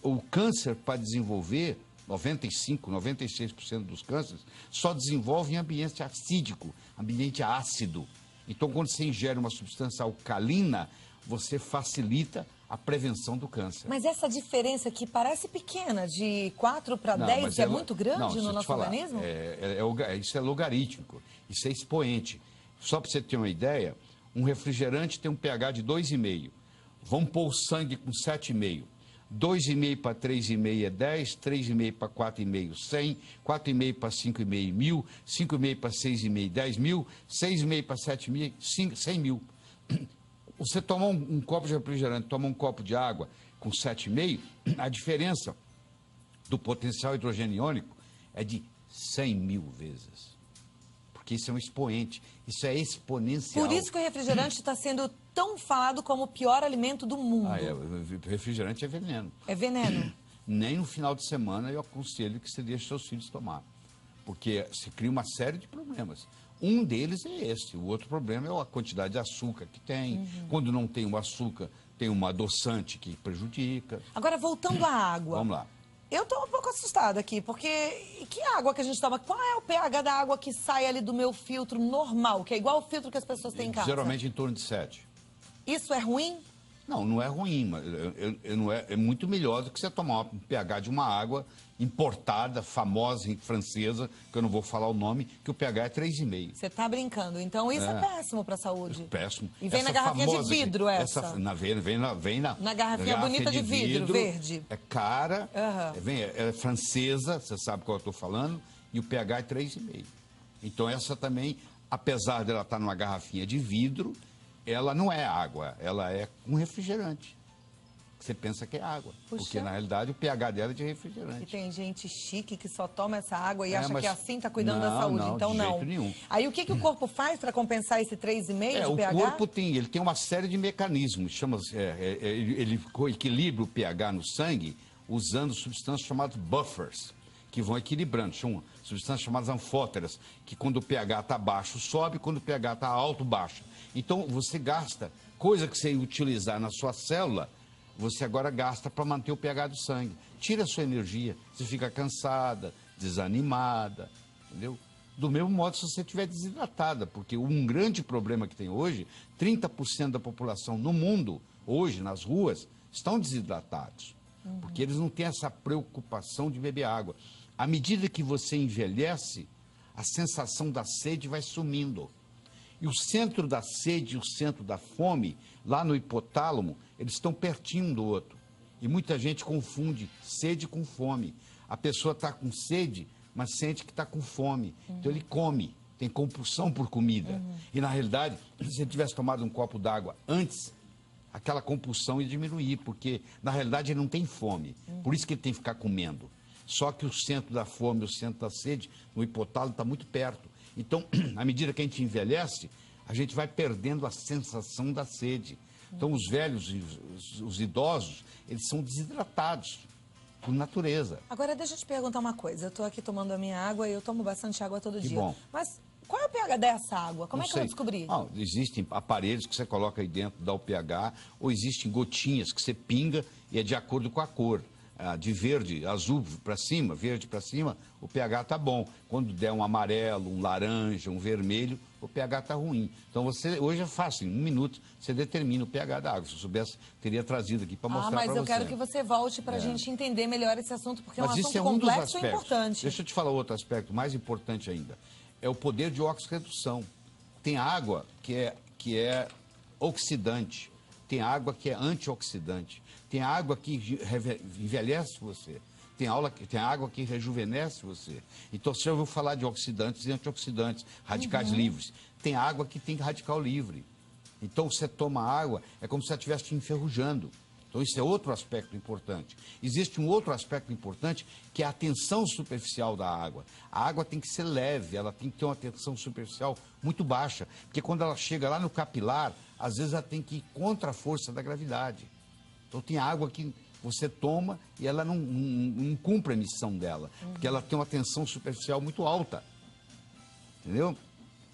O câncer, para desenvolver, 95%, 96% dos cânceres, só desenvolve em ambiente acídico, ambiente ácido. Então, quando você ingere uma substância alcalina, você facilita a prevenção do câncer. Mas essa diferença que parece pequena, de 4 para 10, é muito grande no nosso organismo? Isso é logarítmico, isso é expoente. Só para você ter uma ideia, um refrigerante tem um pH de 2,5. Vamos pôr o sangue com 7,5. 2,5 para 3,5 é 10, 3,5 para 4,5, 100, 4,5 para 5,5, 1.000, 5,5 para 6,5, 10.000, 6,5 para 7.000, 100 mil. Você tomar um copo de refrigerante, tomar um copo de água com 7,5, a diferença do potencial hidrogênio iônico é de 100 mil vezes. Porque isso é um expoente, isso é exponencial. Por isso que o refrigerante está sendo tão falado como o pior alimento do mundo. O refrigerante é veneno. É veneno? Nem no final de semana eu aconselho que você deixe seus filhos tomar. Porque se cria uma série de problemas. Um deles é esse. O outro problema é a quantidade de açúcar que tem. Quando não tem o açúcar, tem um adoçante que prejudica. Agora, voltando à água. Vamos lá. Eu estou um pouco assustada aqui, porque que água que a gente toma? Qual é o pH da água que sai ali do meu filtro normal, que é igual o filtro que as pessoas têm em casa? Geralmente em torno de 7. Isso é ruim? Não, não é ruim, mas é muito melhor do que você tomar um pH de uma água importada, famosa, francesa, que eu não vou falar o nome, que o pH é 3,5. Você está brincando, então isso é péssimo para a saúde. Péssimo. E vem na garrafinha de vidro essa? Vem na garrafinha bonita de vidro, verde. É cara, é francesa, você sabe qual eu estou falando, e o pH é 3,5. Então essa também, apesar dela estar numa garrafinha de vidro, ela não é água, ela é um refrigerante. Você pensa que é água, porque na realidade o pH dela é de refrigerante. E tem gente chique que só toma essa água e acha que assim está cuidando não, da saúde, não, então de não. Jeito nenhum. Aí o que o corpo faz para compensar esse 3,5 de pH? O corpo tem uma série de mecanismos, ele equilibra o pH no sangue usando substâncias chamadas buffers, que vão equilibrando. São substâncias chamadas anfóteras, que quando o pH está baixo sobe, quando o pH está alto baixa. Então você gasta, coisa que você ia utilizar na sua célula, você agora gasta para manter o pH do sangue. Tira a sua energia, você fica cansada, desanimada, entendeu? Do mesmo modo se você estiver desidratada, porque um grande problema que tem hoje, 30% da população no mundo, hoje, nas ruas, estão desidratados. Porque eles não têm essa preocupação de beber água. À medida que você envelhece, a sensação da sede vai sumindo. E o centro da sede e o centro da fome, lá no hipotálamo, eles estão pertinho um do outro. E muita gente confunde sede com fome. A pessoa está com sede, mas sente que está com fome. Então ele come, tem compulsão por comida. E na realidade, se ele tivesse tomado um copo d'água antes, aquela compulsão ia diminuir, porque na realidade ele não tem fome. Por isso que ele tem que ficar comendo. Só que o centro da fome, o centro da sede, no hipotálamo está muito perto. Então, à medida que a gente envelhece, a gente vai perdendo a sensação da sede. Então, os velhos, os idosos, eles são desidratados por natureza. Agora, deixa eu te perguntar uma coisa. Eu estou aqui tomando a minha água e eu tomo bastante água todo dia. Bom. Mas qual é o pH dessa água? Como é que eu vou descobrir? Existem aparelhos que você coloca aí dentro, dá o pH, ou existem gotinhas que você pinga e é de acordo com a cor. De verde, azul para cima, verde para cima, o pH está bom. Quando der um amarelo, um laranja, um vermelho, o pH está ruim. Então hoje é fácil, em 1 minuto você determina o pH da água. Se eu soubesse, teria trazido aqui para mostrar para você. Mas eu quero que você volte para a gente entender melhor esse assunto, porque é um assunto complexo e importante. Deixa eu te falar outro aspecto mais importante ainda. É o poder de oxirredução. Tem água que é oxidante. Tem água que é antioxidante. Tem água que envelhece você. Tem água que rejuvenesce você. Então, você já ouviu falar de oxidantes e antioxidantes, radicais livres. Tem água que tem radical livre. Então, você toma água, é como se você estivesse te enferrujando. Então, isso é outro aspecto importante. Existe um outro aspecto importante, que é a tensão superficial da água. A água tem que ser leve, ela tem que ter uma tensão superficial muito baixa. Porque quando ela chega lá no capilar, às vezes ela tem que ir contra a força da gravidade. Então, tem água que você toma e ela não cumpre a missão dela. Porque ela tem uma tensão superficial muito alta. Entendeu?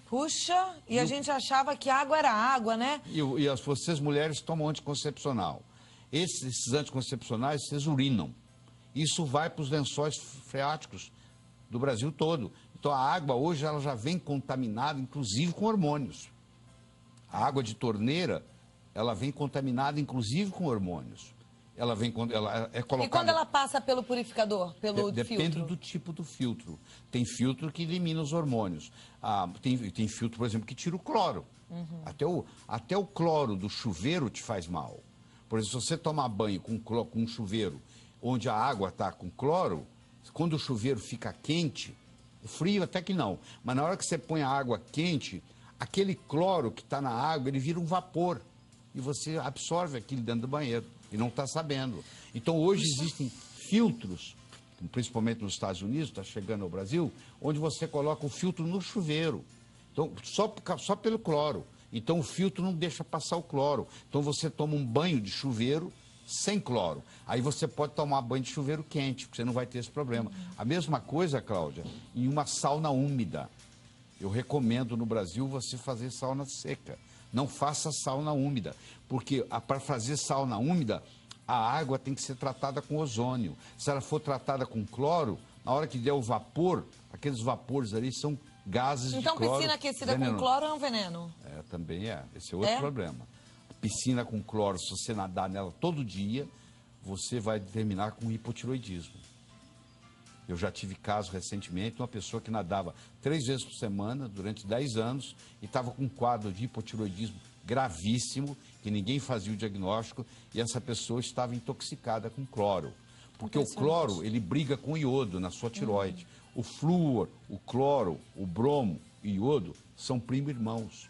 Puxa, a gente achava que água era água, né? E vocês mulheres tomam anticoncepcional. Esses anticoncepcionais, vocês urinam. Isso vai para os lençóis freáticos do Brasil todo. Então, a água hoje ela já vem contaminada, inclusive com hormônios. A água de torneira, ela vem contaminada, inclusive com hormônios. Ela é colocada... E quando ela passa pelo purificador, pelo filtro? Depende do tipo do filtro. Tem filtro que elimina os hormônios. Tem filtro, por exemplo, que tira o cloro. Até o cloro do chuveiro te faz mal. Por exemplo, se você tomar banho com um chuveiro onde a água está com cloro, quando o chuveiro fica quente, frio até que não, mas na hora que você põe a água quente, aquele cloro que está na água, ele vira um vapor. E você absorve aquilo dentro do banheiro e não está sabendo. Então, hoje existem filtros, principalmente nos Estados Unidos, está chegando ao Brasil, onde você coloca o filtro no chuveiro. Então, só pelo cloro. Então, o filtro não deixa passar o cloro. Então, você toma um banho de chuveiro sem cloro. Aí você pode tomar banho de chuveiro quente, porque você não vai ter esse problema. A mesma coisa, Cláudia, em uma sauna úmida. Eu recomendo no Brasil você fazer sauna seca. Não faça sauna úmida, porque para fazer sauna úmida, a água tem que ser tratada com ozônio. Se ela for tratada com cloro, na hora que der o vapor, aqueles vapores ali são gases de cloro. Então, piscina aquecida com cloro é um veneno? Também é. Esse é outro problema. Piscina com cloro, se você nadar nela todo dia, você vai terminar com hipotiroidismo. Eu já tive caso recentemente, uma pessoa que nadava 3 vezes por semana, durante 10 anos, e estava com um quadro de hipotiroidismo gravíssimo, que ninguém fazia o diagnóstico, e essa pessoa estava intoxicada com cloro. Porque o cloro, ele briga com o iodo na sua tireoide. O flúor, o cloro, o bromo e o iodo são primo-irmãos.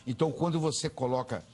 Então, quando você coloca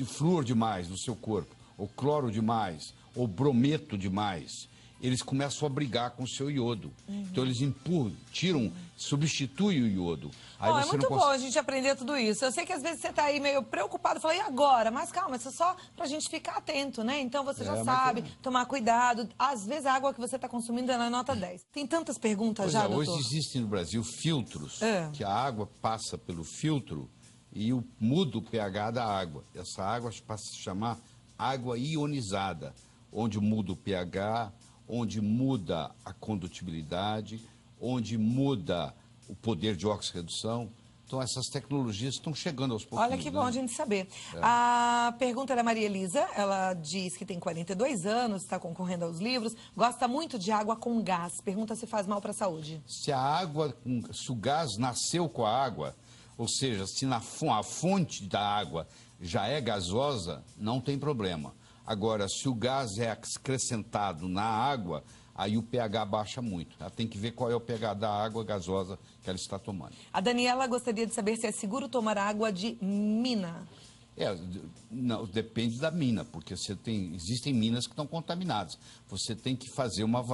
flúor demais no seu corpo, ou cloro demais, ou brometo demais, eles começam a brigar com o seu iodo. Então, eles empurram, tiram, substituem o iodo. Aí é muito bom a gente aprender tudo isso. Eu sei que às vezes você está aí meio preocupado, fala, e agora? Mas calma, isso é só para a gente ficar atento, né? Então você já sabe, tomar cuidado. Às vezes a água que você está consumindo é na nota 10. Tem tantas perguntas já, doutor? Hoje existem no Brasil filtros, que a água passa pelo filtro e muda o pH da água. Essa água passa a se chamar água ionizada, onde muda o pH, onde muda a condutibilidade, onde muda o poder de oxirredução. Então, essas tecnologias estão chegando aos pouquinhos. Olha que bom a gente saber. A pergunta é da Maria Elisa. Ela diz que tem 42 anos, está concorrendo aos livros, gosta muito de água com gás. Pergunta se faz mal para a saúde. Se o gás nasceu com a água, ou seja, se a fonte da água já é gasosa, não tem problema. Agora, se o gás é acrescentado na água, aí o pH baixa muito. Ela tem que ver qual é o pH da água gasosa que ela está tomando. A Daniela gostaria de saber se é seguro tomar água de mina. Não, depende da mina, porque existem minas que estão contaminadas. Você tem que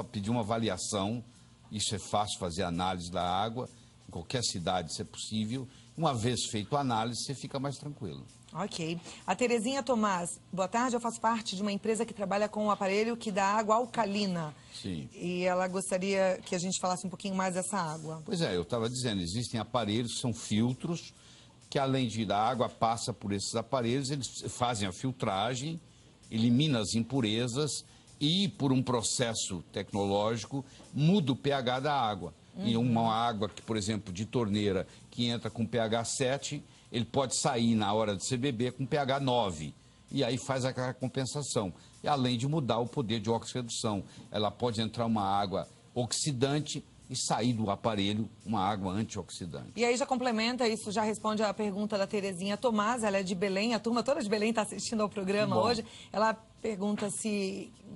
pedir uma avaliação, isso é fácil, fazer análise da água, em qualquer cidade, se é possível. Uma vez feito a análise, você fica mais tranquilo. Ok. A Terezinha Tomás, boa tarde, eu faço parte de uma empresa que trabalha com um aparelho que dá água alcalina. Sim. E ela gostaria que a gente falasse um pouquinho mais dessa água. Pois é, eu estava dizendo, existem aparelhos, são filtros, que além de da água passa por esses aparelhos, eles fazem a filtragem, eliminam as impurezas e, por um processo tecnológico, muda o pH da água. E uma água, que, por exemplo, de torneira, que entra com pH 7, ele pode sair na hora de você beber com pH 9. E aí faz aquela compensação. E além de mudar o poder de oxirredução, ela pode entrar uma água oxidante e sair do aparelho uma água antioxidante. E aí já complementa, isso já responde a pergunta da Terezinha Tomás, ela é de Belém, a turma toda de Belém está assistindo ao programa hoje. Ela pergunta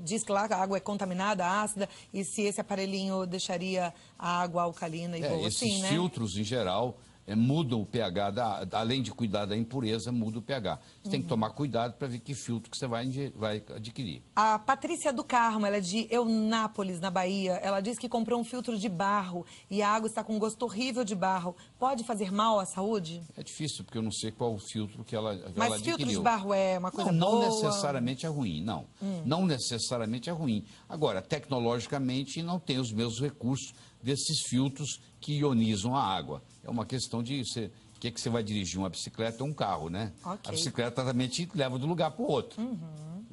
diz que lá a água é contaminada, ácida, e se esse aparelhinho deixaria a água alcalina e boa, esses filtros, em geral, mudam o pH, além de cuidar da impureza, muda o pH. Você tem que tomar cuidado para ver que filtro que você vai adquirir. A Patrícia do Carmo, ela é de Eunápolis, na Bahia. Ela diz que comprou um filtro de barro e a água está com um gosto horrível de barro. Pode fazer mal à saúde? É difícil, porque eu não sei qual o filtro que ela adquiriu. Mas filtro de barro é uma coisa boa? Não necessariamente é ruim, não. Não necessariamente é ruim. Agora, tecnologicamente, não tem os mesmos recursos desses filtros que ionizam a água. É uma questão de o que você vai dirigir, uma bicicleta ou um carro, né? Okay. A bicicleta também te leva de um lugar para o outro.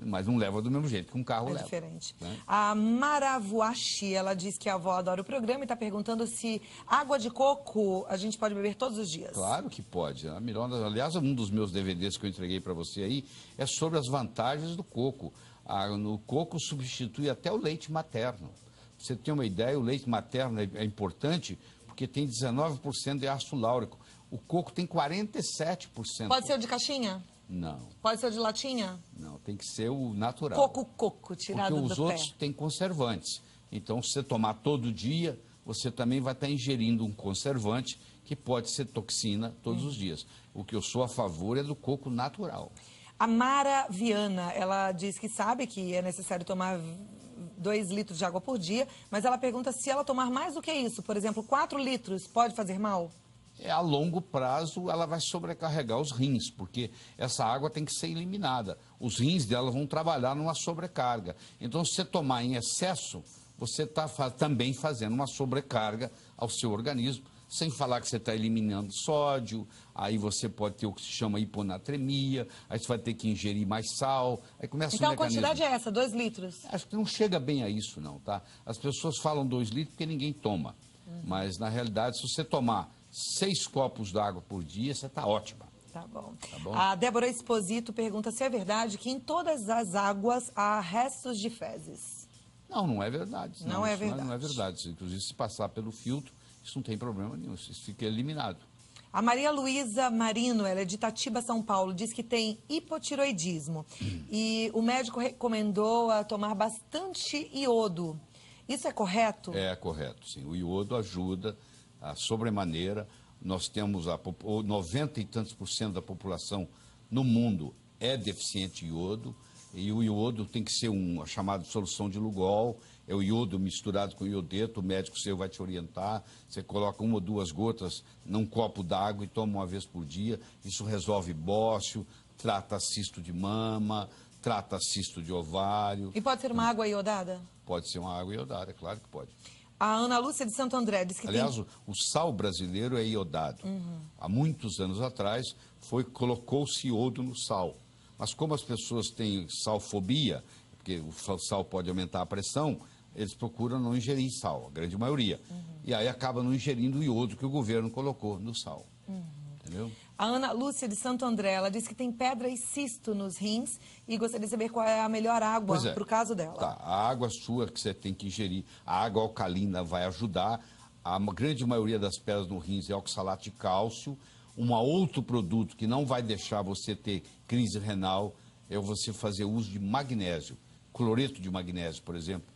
mas não leva do mesmo jeito que um carro leva. É diferente. Né? A Maravuashi, ela diz que a avó adora o programa e está perguntando se água de coco a gente pode beber todos os dias. Claro que pode. Aliás, um dos meus DVDs que eu entreguei para você aí é sobre as vantagens do coco. O coco substitui até o leite materno. Pra você ter uma ideia, o leite materno é importante porque tem 19% de ácido láurico. O coco tem 47%. Pode ser o de caixinha? Não. Pode ser o de latinha? Não, tem que ser o natural. Coco, tirado do pé. Porque os outros têm conservantes. Então, se você tomar todo dia, você também vai estar ingerindo um conservante que pode ser toxina todos os dias. O que eu sou a favor é do coco natural. A Mara Viana, ela diz que sabe que é necessário tomar 2 litros de água por dia, mas ela pergunta se ela tomar mais do que isso, por exemplo, 4 litros, pode fazer mal? A longo prazo, ela vai sobrecarregar os rins, porque essa água tem que ser eliminada. Os rins dela vão trabalhar numa sobrecarga. Então, se você tomar em excesso, você está também fazendo uma sobrecarga ao seu organismo, sem falar que você está eliminando sódio, aí você pode ter o que se chama hiponatremia, aí você vai ter que ingerir mais sal, aí começa então, o mecanismo. a quantidade é essa, 2 litros? Acho que não chega bem a isso, não, tá? As pessoas falam 2 litros porque ninguém toma. Mas, na realidade, se você tomar 6 copos d'água por dia, você está ótima. Tá bom. Tá bom. A Débora Esposito pergunta se é verdade que em todas as águas há restos de fezes. Não, não é verdade. Não é verdade. Não é verdade. Inclusive, se passar pelo filtro, isso não tem problema nenhum, isso fica eliminado. A Maria Luísa Marino, ela é de Itatiba, São Paulo, diz que tem hipotiroidismo. E o médico recomendou a tomar bastante iodo. Isso é correto? É correto, sim. O iodo ajuda a sobremaneira. Nós temos 90 e tantos % da população no mundo é deficiente de iodo. E o iodo tem que ser uma chamada solução de Lugol. É o iodo misturado com iodeto, o médico seu vai te orientar. Você coloca 1 ou 2 gotas num copo d'água e toma uma vez por dia. Isso resolve bócio, trata cisto de mama, trata cisto de ovário. E pode ser uma água iodada? Pode ser uma água iodada, claro que pode. A Ana Lúcia de Santo André diz que aliás, o sal brasileiro é iodado. Há muitos anos atrás, colocou-se iodo no sal. Mas como as pessoas têm salfobia, porque o sal pode aumentar a pressão, eles procuram não ingerir sal, a grande maioria. E aí acaba não ingerindo o iodo que o governo colocou no sal. Entendeu? A Ana Lúcia de Santo André, ela diz que tem pedra e cisto nos rins e gostaria de saber qual é a melhor água para o caso dela. Tá, a água sua que você tem que ingerir, a água alcalina vai ajudar. A grande maioria das pedras no rins é oxalato de cálcio. Um outro produto que não vai deixar você ter crise renal é você fazer uso de magnésio. Cloreto de magnésio, por exemplo.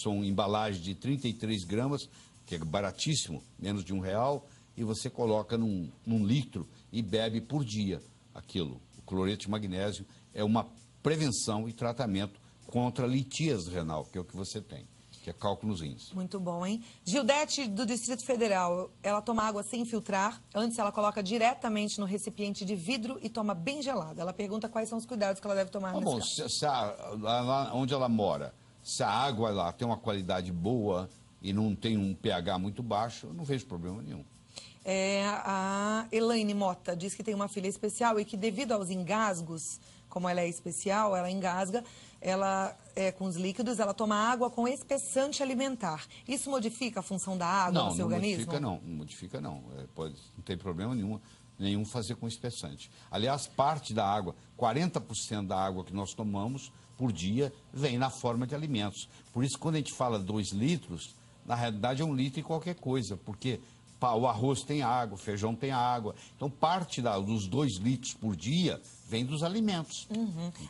São embalagens de 33 gramas, que é baratíssimo, menos de R$1, e você coloca num litro e bebe por dia aquilo. O cloreto de magnésio é uma prevenção e tratamento contra a litíase renal, que é o que você tem, que é cálculo nos rins. Muito bom, hein? Gildete, do Distrito Federal, ela toma água sem filtrar. Antes ela coloca diretamente no recipiente de vidro e toma bem gelada. Ela pergunta quais são os cuidados que ela deve tomar nesse caso. Lá onde ela mora, se a água lá tem uma qualidade boa e não tem um pH muito baixo, eu não vejo problema nenhum. A Elaine Mota diz que tem uma filha especial e que devido aos engasgos, como ela é especial, ela engasga, com os líquidos, ela toma água com espessante alimentar. Isso modifica a função da água no seu organismo? Não modifica não. Não tem problema nenhum fazer com espessante. Aliás, parte da água, 40% da água que nós tomamos por dia vem na forma de alimentos. Por isso, quando a gente fala 2 litros, na realidade é 1 litro e qualquer coisa, porque o arroz tem água, o feijão tem água. Então, parte dos 2 litros por dia vem dos alimentos.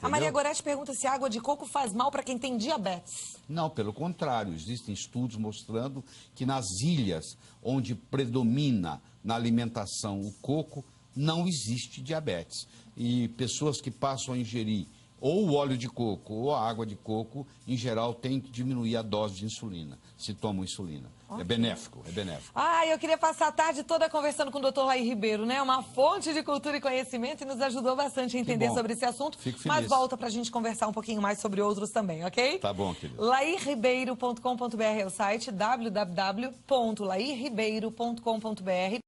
A Maria Gorete pergunta se a água de coco faz mal para quem tem diabetes. Não, pelo contrário. Existem estudos mostrando que nas ilhas onde predomina na alimentação o coco, não existe diabetes. E pessoas que passam a ingerir ou o óleo de coco ou a água de coco, em geral, tem que diminuir a dose de insulina, se tomam insulina. Okay. É benéfico. Eu queria passar a tarde toda conversando com o Dr. Laí Ribeiro, né? Uma fonte de cultura e conhecimento e nos ajudou bastante a entender sobre esse assunto. Fico feliz. Mas volta pra gente conversar um pouquinho mais sobre outros também, ok? Tá bom, querido. lairribeiro.com.br é o site, www.lairribeiro.com.br.